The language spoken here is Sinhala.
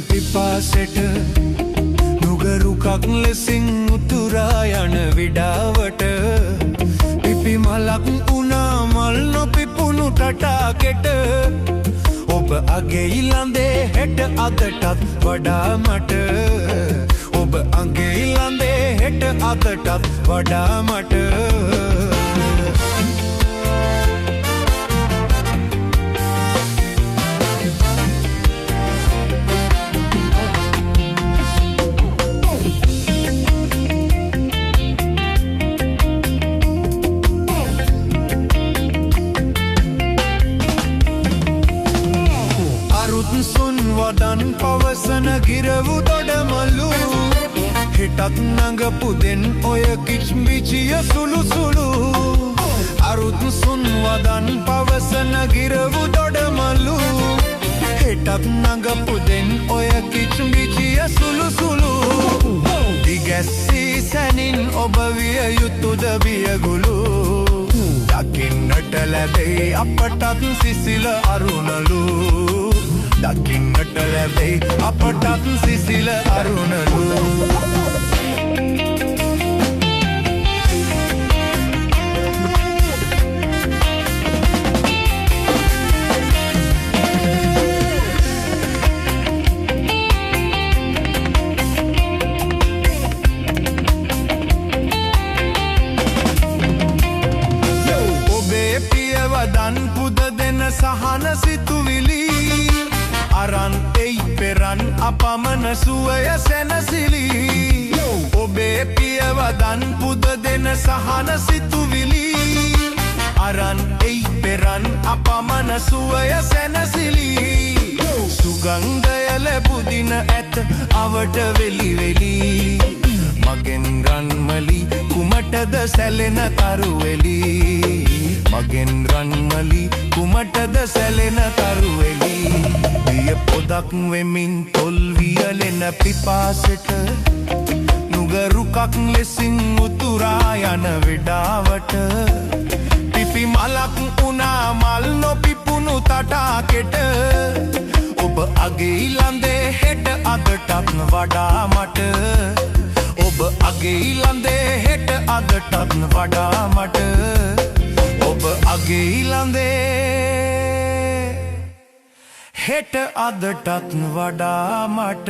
පිපාසෙට නුගරුකක් ලෙසින් උතුරා යන විඩාවට පිපි මලක් උනා මල් නොපිපුණු ටටාකෙට ඔබ අගේ ඉලන්දේ හෙට අදටත් වඩා මට ඔබ අගේ ඉලන්දේ හෙට අදටත් වඩා මට සුන් වදන් පවසන ගිරවු දොඩමලු හිටත් නඟපු දෙන් ඔය කිච්මිචිය සුළු සුළු අරුත් සුන් වදන් පවසන ගිරවු දොඩමලු හිටත් නඟපු දෙන් ඔය කිච්මිචිය සුළු සුළු දිගැස්සී සැනින් ඔබ විය යුතුද බියගුළු දකින්නට ලැබේ අපටත් සිසිල අරුණලු දකින්නට ලැබේ අපටත් සිසිල අරුණලු ඔබේ පියවදන් පුද දෙන සහන සිතුවිලි අරන් එයි පෙරන් අපමණ සුවය සැනසිලි ඔබේ පියවදන් පුද දෙන සහන සිතුවිලි අරන් එයි පෙරන් අපමණ සුවය සැනසිලි සුගන්ධය ලැබුදින ඇත අවට වෙලි වෙලි මගෙන් රන්මලි කුමටද සැලෙන තරුවෙලි මගෙන් රන්මලි කුමටද සැලෙන තරුවෙලි දිය පොදක් වෙමින් තොල් වියලෙන පිපාසෙට නුගරුකක් ලෙසින් උතුරා යන විඩාවට පිපි මලක් උනා මල් නොපිපුණු තටාකෙට ඔබ අගේ ඉලන්දේ හෙට අදටත් වඩා මට ඔබ අගේ ඉලන්දේ හෙට අදටත් වඩා මට ඔබ අගේ ඉලන්දේ හෙට අදටත් වඩා මට